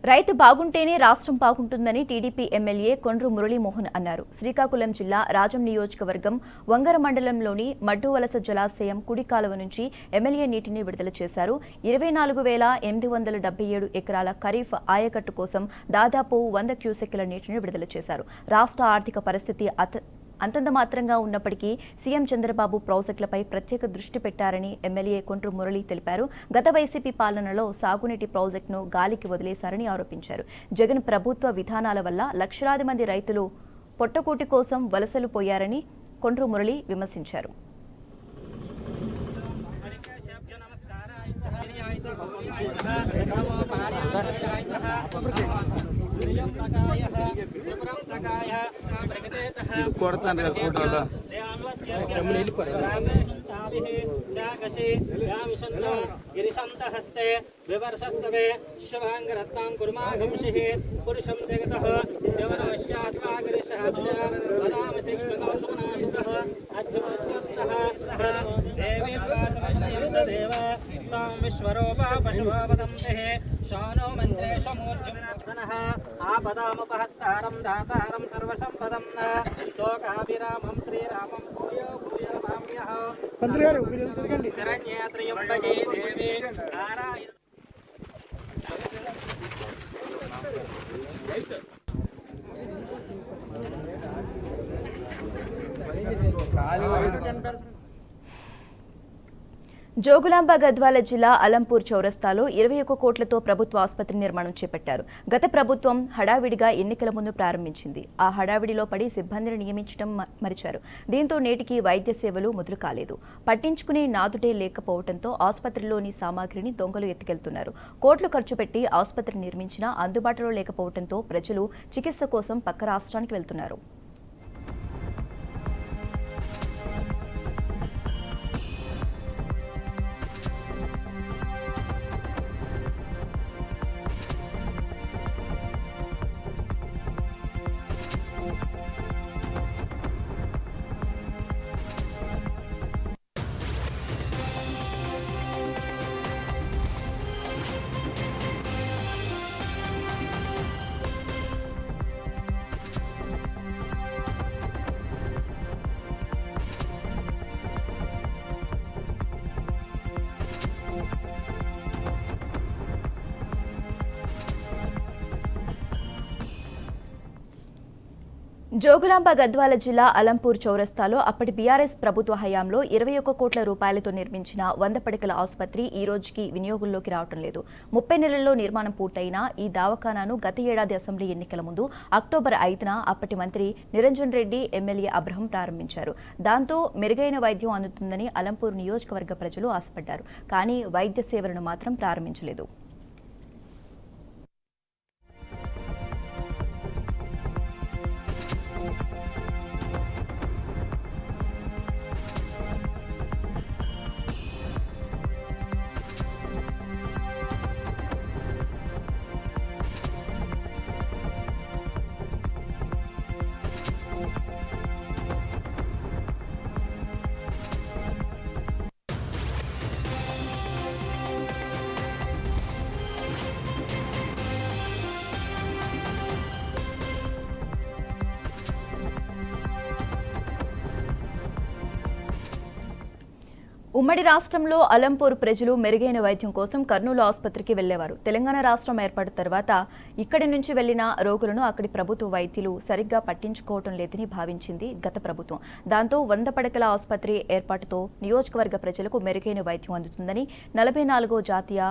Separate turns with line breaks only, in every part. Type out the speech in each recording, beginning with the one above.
రైతు బాగుంటేనే రాష్ట్రం బాగుంటుందని టీడీపీ ఎమ్మెల్యే కొండ్రు మురళీమోహన్ అన్నారు. శ్రీకాకుళం జిల్లా రాజం నియోజకవర్గం వంగర మండలంలోని మడ్డువలస జలాశయం కుడి కాలువ నుంచి ఎమ్మెల్యే నీటిని విడుదల చేశారు. 24,877 ఎకరాల ఖరీఫ్ ఆయకట్టు కోసం దాదాపు 100 క్యూసెక్కుల నీటిని విడుదల చేశారు. రాష్ట్ర ఆర్థిక పరిస్థితి అంతంత మాత్రంగా ఉన్నప్పటికీ సీఎం చంద్రబాబు ప్రాజెక్టులపై ప్రత్యేక దృష్టి పెట్టారని ఎమ్మెల్యే కొండ్రు మురళి తెలిపారు. గత వైసీపీ పాలనలో సాగునీటి ప్రాజెక్టును గాలికి వదిలేశారని ఆరోపించారు. జగన్ ప్రభుత్వ విధానాల వల్ల లక్షలాది మంది రైతులు పొట్టకూటి కోసం వలసలు పోయారని కొండ్రు మురళి విమర్శించారు.
వివర్షస్తవే శివాంగరత్నాం కుర్మాగంశిః పురుషం జగతః శవనవశ్యాత్వాగరిషః సుమనాశితః అజ్జమస్తః దేవీ వాచమస్తయంతదేవ సాం విశ్వరూపా పశువో వదంతిః శానో మంత్రేషు మూర్ఛినః ఆపదాముపహత్తారం దాతారం సర్వసంపదం శోకాభిరామం శ్రీరామం భూయో భూయో మామ్యః మంత్రి గారు మీరు తిరగండి శరణ్యేత్రయంబగే దేవి నారాయణ
జోగులాంబ గద్వాల జిల్లా అలంపూర్ చౌరస్తాలో 21 కోట్లతో ప్రభుత్వ ఆసుపత్రి నిర్మాణం చేపట్టారు. గత ప్రభుత్వం హడావిడిగా ఎన్నికల ముందు ప్రారంభించింది. ఆ హడావిడిలో పడి సిబ్బందిని నియమించడం మరిచారు. దీంతో నేటికి వైద్య సేవలు మొదలు కాలేదు. పట్టించుకునే నాదుడే లేకపోవడంతో ఆసుపత్రిలోని సామాగ్రిని దొంగలు ఎత్తుకెళ్తున్నారు. కోట్లు ఖర్చు పెట్టి ఆసుపత్రి నిర్మించినా అందుబాటులో లేకపోవడంతో ప్రజలు చికిత్స కోసం పక్క రాష్ట్రానికి వెళ్తున్నారు. జోగులాంబ గద్వాల జిల్లా అలంపూర్ చౌరస్తాలో అప్పటి బీఆర్ఎస్ ప్రభుత్వ హయాంలో 21 కోట్ల రూపాయలతో నిర్మించిన 100 పడకల ఆసుపత్రి ఈ రోజుకి వినియోగంలోకి రావడం లేదు. 30 నెలల్లో నిర్మాణం పూర్తయిన ఈ దవాఖానాను గత ఏడాది అసెంబ్లీ ఎన్నికల ముందు అక్టోబర్ 5న అప్పటి మంత్రి నిరంజన్ రెడ్డి, ఎమ్మెల్యే అబ్రహం ప్రారంభించారు. దాంతో మెరుగైన వైద్యం అందుతుందని అలంపూర్ నియోజకవర్గ ప్రజలు ఆశపడ్డారు. కానీ వైద్య సేవలను మాత్రం ప్రారంభించలేదు. ఉమ్మడి రాష్ట్రంలో అలంపూర్ ప్రజలు మెరుగైన వైద్యం కోసం కర్నూలు ఆసుపత్రికి వెళ్లేవారు. తెలంగాణ రాష్ట్రం ఏర్పడిన తర్వాత ఇక్కడి నుంచి వెళ్లిన రోగులను అక్కడి ప్రభుత్వ వైద్యులు సరిగ్గా పట్టించుకోవటం లేదని భావించింది గత ప్రభుత్వం. దాంతో 100 పడకల ఆసుపత్రి ఏర్పాటుతో నియోజకవర్గ ప్రజలకు మెరుగైన వైద్యం అందుతుందని 44వ జాతీయ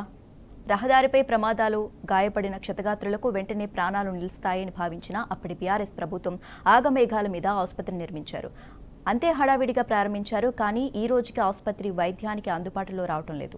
రహదారిపై ప్రమాదాలు, గాయపడిన క్షతగాత్రులకు వెంటనే ప్రాణాలు నిలుస్తాయని భావించిన అప్పటి బీఆర్ఎస్ ప్రభుత్వం ఆగమేఘాల మీద ఆసుపత్రి నిర్మించారు. అంతే హడావిడిగా ప్రారంభించారు. కానీ ఈ రోజుకి ఆసుపత్రి వైద్యానికి అందుబాటులో రావటం లేదు.